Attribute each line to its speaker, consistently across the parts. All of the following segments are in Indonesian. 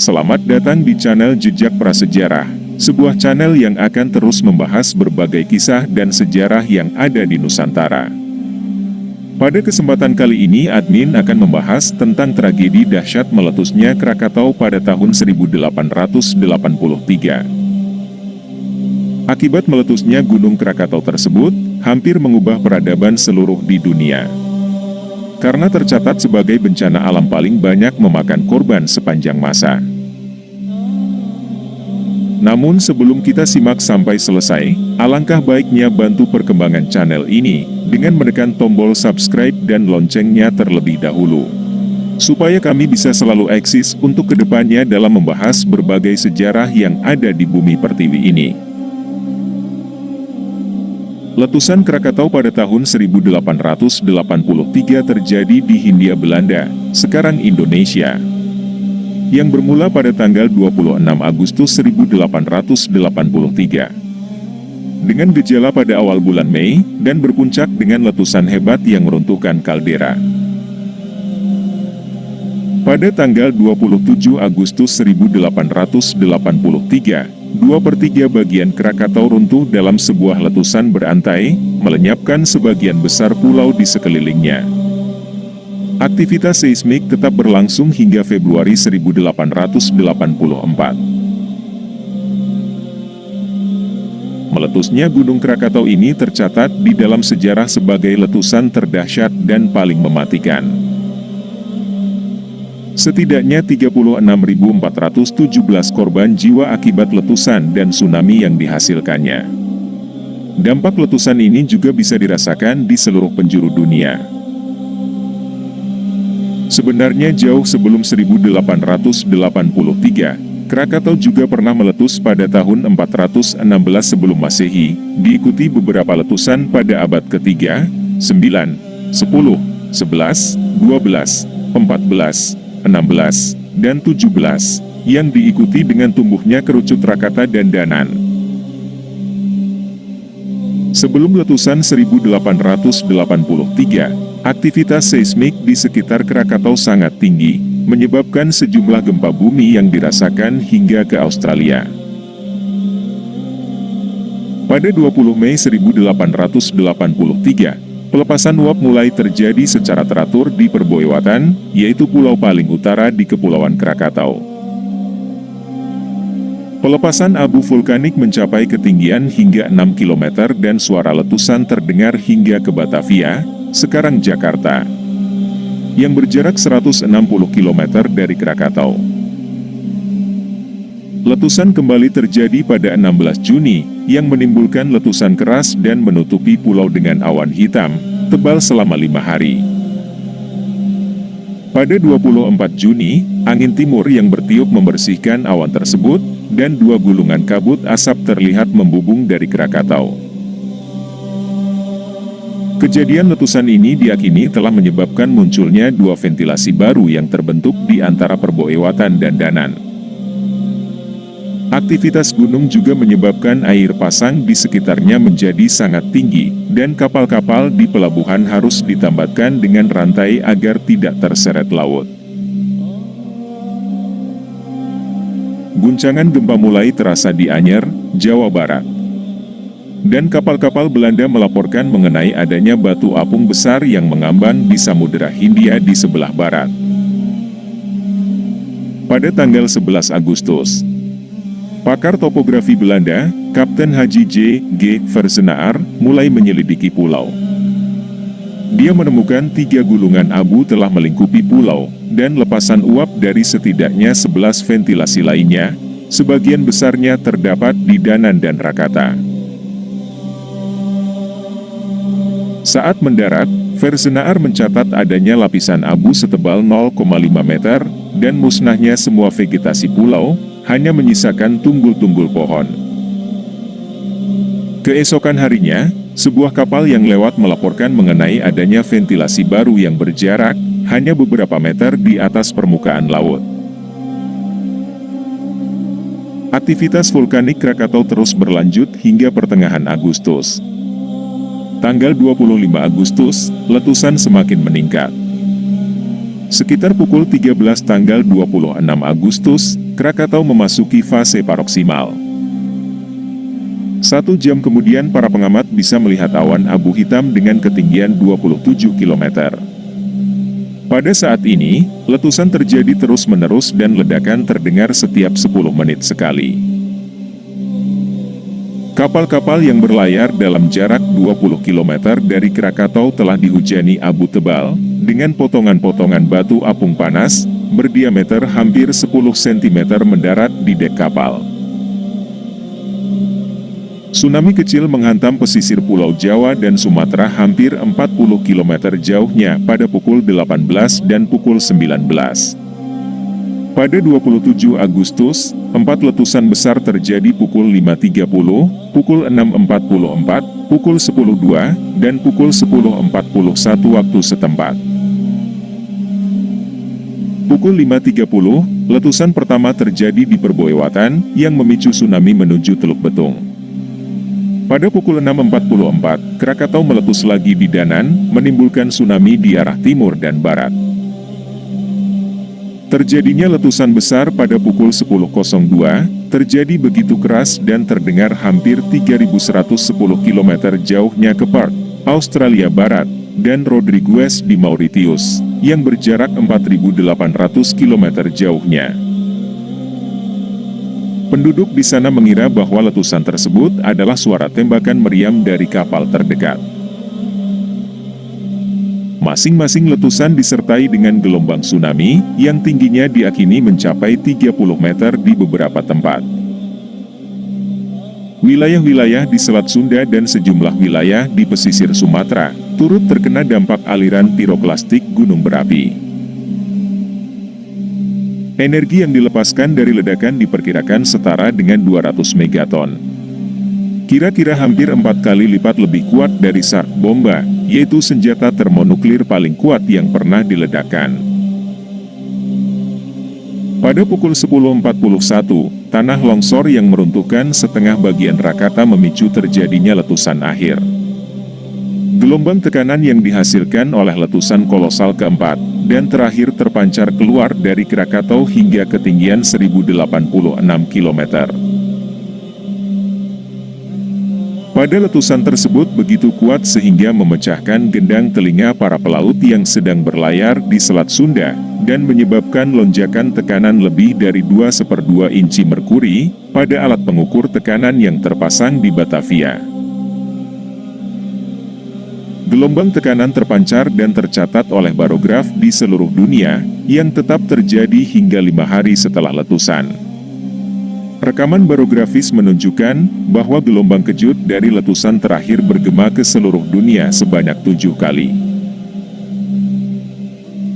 Speaker 1: Selamat datang di channel Jejak Prasejarah, sebuah channel yang akan terus membahas berbagai kisah dan sejarah yang ada di Nusantara. Pada kesempatan kali ini admin akan membahas tentang tragedi dahsyat meletusnya Krakatau pada tahun 1883. Akibat meletusnya Gunung Krakatau tersebut, hampir mengubah peradaban seluruh di dunia. Karena tercatat sebagai bencana alam paling banyak memakan korban sepanjang masa. Namun sebelum kita simak sampai selesai, alangkah baiknya bantu perkembangan channel ini dengan menekan tombol subscribe dan loncengnya terlebih dahulu. Supaya kami bisa selalu eksis untuk kedepannya dalam membahas berbagai sejarah yang ada di bumi pertiwi ini. Letusan Krakatau pada tahun 1883 terjadi di Hindia Belanda, sekarang Indonesia, yang bermula pada tanggal 26 Agustus 1883. Dengan gejala pada awal bulan Mei, dan berpuncak dengan letusan hebat yang meruntuhkan kaldera. Pada tanggal 27 Agustus 1883, 2/3 bagian Krakatau runtuh dalam sebuah letusan berantai, melenyapkan sebagian besar pulau di sekelilingnya. Aktivitas seismik tetap berlangsung hingga Februari 1884. Meletusnya Gunung Krakatau ini tercatat di dalam sejarah sebagai letusan terdahsyat dan paling mematikan. Setidaknya 36.417 korban jiwa akibat letusan dan tsunami yang dihasilkannya. Dampak letusan ini juga bisa dirasakan di seluruh penjuru dunia. Sebenarnya jauh sebelum 1883, Krakatau juga pernah meletus pada tahun 416 sebelum Masehi, diikuti beberapa letusan pada abad ke-3, 9, 10, 11, 12, 14, 16, dan 17, yang diikuti dengan tumbuhnya kerucut Rakata dan Danan. Sebelum letusan 1883, aktivitas seismik di sekitar Krakatau sangat tinggi, menyebabkan sejumlah gempa bumi yang dirasakan hingga ke Australia. Pada 20 Mei 1883, pelepasan uap mulai terjadi secara teratur di Perbuewatan, yaitu pulau paling utara di Kepulauan Krakatau. Pelepasan abu vulkanik mencapai ketinggian hingga 6 km dan suara letusan terdengar hingga ke Batavia, sekarang Jakarta, yang berjarak 160 km dari Krakatau. Letusan kembali terjadi pada 16 Juni, yang menimbulkan letusan keras dan menutupi pulau dengan awan hitam, tebal selama 5 hari. Pada 24 Juni, angin timur yang bertiup membersihkan awan tersebut, dan 2 gulungan kabut asap terlihat membubung dari Krakatau. Kejadian letusan ini diyakini telah menyebabkan munculnya 2 ventilasi baru yang terbentuk di antara Perbuewatan dan Danan. Aktivitas gunung juga menyebabkan air pasang di sekitarnya menjadi sangat tinggi, dan kapal-kapal di pelabuhan harus ditambatkan dengan rantai agar tidak terseret laut. Guncangan gempa mulai terasa di Anyer, Jawa Barat. Dan kapal-kapal Belanda melaporkan mengenai adanya batu apung besar yang mengambang di Samudera Hindia di sebelah barat. Pada tanggal 11 Agustus, pakar topografi Belanda, Kapten Haji J. G. Versenaar, mulai menyelidiki pulau. Dia menemukan 3 gulungan abu telah melingkupi pulau, dan lepasan uap dari setidaknya 11 ventilasi lainnya, sebagian besarnya terdapat di Danan dan Rakata. Saat mendarat, Versenaar mencatat adanya lapisan abu setebal 0,5 meter, dan musnahnya semua vegetasi pulau, hanya menyisakan tunggul-tunggul pohon. Keesokan harinya, sebuah kapal yang lewat melaporkan mengenai adanya ventilasi baru yang berjarak hanya beberapa meter di atas permukaan laut. Aktivitas vulkanik Krakatau terus berlanjut hingga pertengahan Agustus. Tanggal 25 Agustus, letusan semakin meningkat. Sekitar pukul 13 tanggal 26 Agustus, Krakatau memasuki fase paroksimal. 1 jam kemudian para pengamat bisa melihat awan abu hitam dengan ketinggian 27 km. Pada saat ini, letusan terjadi terus-menerus dan ledakan terdengar setiap 10 menit sekali. Kapal-kapal yang berlayar dalam jarak 20 km dari Krakatau telah dihujani abu tebal, dengan potongan-potongan batu apung panas, berdiameter hampir 10 cm mendarat di dek kapal. Tsunami kecil menghantam pesisir Pulau Jawa dan Sumatera hampir 40 km jauhnya pada pukul 18 dan pukul 19. Pada 27 Agustus, 4 letusan besar terjadi pukul 5.30, pukul 6.44, pukul 10.02, dan pukul 10.41 waktu setempat. Pukul 5.30, letusan pertama terjadi di Perboewatan yang memicu tsunami menuju Teluk Betung. Pada pukul 6.44, Krakatau meletus lagi di Danan, menimbulkan tsunami di arah timur dan barat. Terjadinya letusan besar pada pukul 10.02, terjadi begitu keras dan terdengar hampir 3.110 km jauhnya ke Perth, Australia Barat, dan Rodrigues di Mauritius, yang berjarak 4.800 km jauhnya. Penduduk di sana mengira bahwa letusan tersebut adalah suara tembakan meriam dari kapal terdekat. Masing-masing letusan disertai dengan gelombang tsunami, yang tingginya diakini mencapai 30 meter di beberapa tempat. Wilayah-wilayah di Selat Sunda dan sejumlah wilayah di pesisir Sumatera, turut terkena dampak aliran piroklastik gunung berapi. Energi yang dilepaskan dari ledakan diperkirakan setara dengan 200 megaton. Kira-kira hampir 4 kali lipat lebih kuat dari SAR bomba, yaitu senjata termonuklir paling kuat yang pernah diledakkan. Pada pukul 10.41, tanah longsor yang meruntuhkan setengah bagian Krakatau memicu terjadinya letusan akhir. Gelombang tekanan yang dihasilkan oleh letusan kolosal keempat, dan terakhir terpancar keluar dari Krakatau hingga ketinggian 1086 km. Pada letusan tersebut begitu kuat sehingga memecahkan gendang telinga para pelaut yang sedang berlayar di Selat Sunda, dan menyebabkan lonjakan tekanan lebih dari 2/2 inci merkuri, pada alat pengukur tekanan yang terpasang di Batavia. Gelombang tekanan terpancar dan tercatat oleh barograf di seluruh dunia, yang tetap terjadi hingga 5 hari setelah letusan. Rekaman barografis menunjukkan bahwa gelombang kejut dari letusan terakhir bergema ke seluruh dunia sebanyak 7 kali.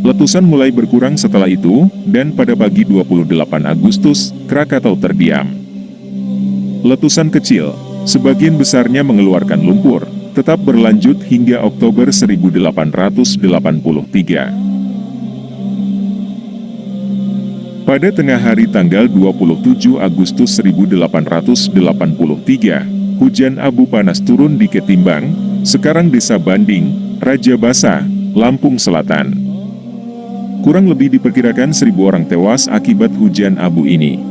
Speaker 1: Letusan mulai berkurang setelah itu, dan pada pagi 28 Agustus, Krakatau terdiam. Letusan kecil, sebagian besarnya mengeluarkan lumpur, tetap berlanjut hingga Oktober 1883. Pada tengah hari tanggal 27 Agustus 1883, hujan abu panas turun di Ketimbang, sekarang Desa Banding, Raja Basa, Lampung Selatan. Kurang lebih diperkirakan 1.000 orang tewas akibat hujan abu ini.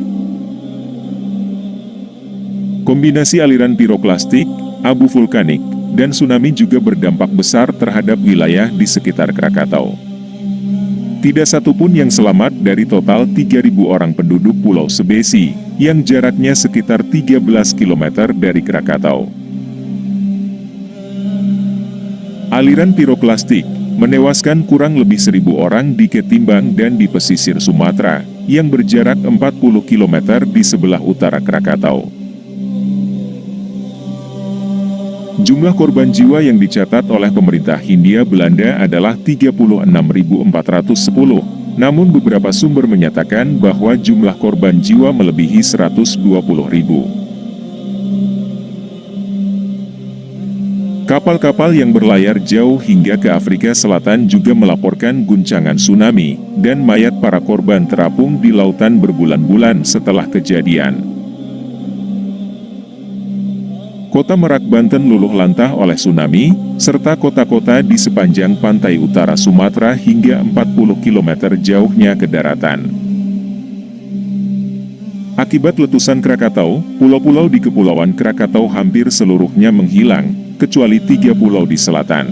Speaker 1: Kombinasi aliran piroklastik, abu vulkanik, dan tsunami juga berdampak besar terhadap wilayah di sekitar Krakatau. Tidak satupun yang selamat dari total 3.000 orang penduduk Pulau Sebesi, yang jaraknya sekitar 13 km dari Krakatau. Aliran piroklastik menewaskan kurang lebih 1.000 orang di Ketimbang dan di pesisir Sumatera, yang berjarak 40 km di sebelah utara Krakatau. Jumlah korban jiwa yang dicatat oleh pemerintah Hindia Belanda adalah 36.410, namun beberapa sumber menyatakan bahwa jumlah korban jiwa melebihi 120.000. Kapal-kapal yang berlayar jauh hingga ke Afrika Selatan juga melaporkan guncangan tsunami, dan mayat para korban terapung di lautan berbulan-bulan setelah kejadian. Kota Merak, Banten luluh lantah oleh tsunami, serta kota-kota di sepanjang pantai utara Sumatera hingga 40 km jauhnya ke daratan. Akibat letusan Krakatau, pulau-pulau di Kepulauan Krakatau hampir seluruhnya menghilang, kecuali 3 pulau di selatan.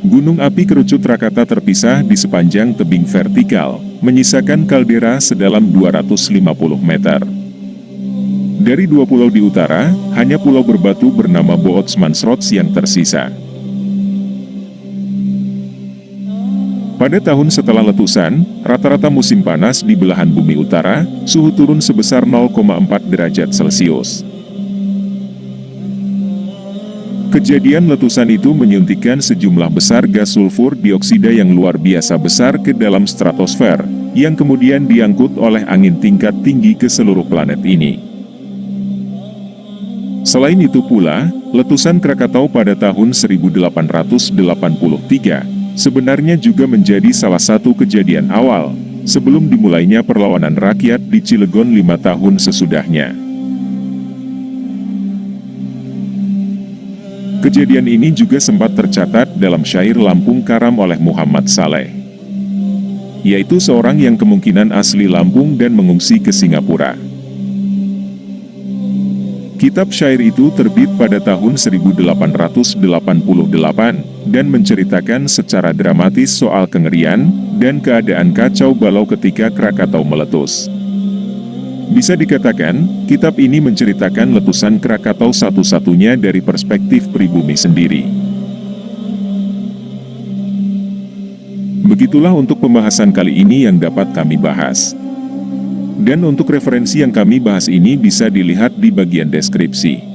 Speaker 1: Gunung api kerucut Rakata terpisah di sepanjang tebing vertikal, menyisakan kaldera sedalam 250 meter. Dari 2 pulau di utara, hanya pulau berbatu bernama Bootmansrots yang tersisa. Pada tahun setelah letusan, rata-rata musim panas di belahan bumi utara, suhu turun sebesar 0,4 derajat Celcius. Kejadian letusan itu menyuntikkan sejumlah besar gas sulfur dioksida yang luar biasa besar ke dalam stratosfer, yang kemudian diangkut oleh angin tingkat tinggi ke seluruh planet ini. Selain itu pula, letusan Krakatau pada tahun 1883, sebenarnya juga menjadi salah satu kejadian awal, sebelum dimulainya perlawanan rakyat di Cilegon 5 tahun sesudahnya. Kejadian ini juga sempat tercatat dalam syair Lampung Karam oleh Muhammad Saleh, yaitu seorang yang kemungkinan asli Lampung dan mengungsi ke Singapura. Kitab syair itu terbit pada tahun 1888 dan menceritakan secara dramatis soal kengerian dan keadaan kacau balau ketika Krakatau meletus. Bisa dikatakan, kitab ini menceritakan letusan Krakatau satu-satunya dari perspektif pribumi sendiri. Begitulah untuk pembahasan kali ini yang dapat kami bahas. Dan untuk referensi yang kami bahas ini bisa dilihat di bagian deskripsi.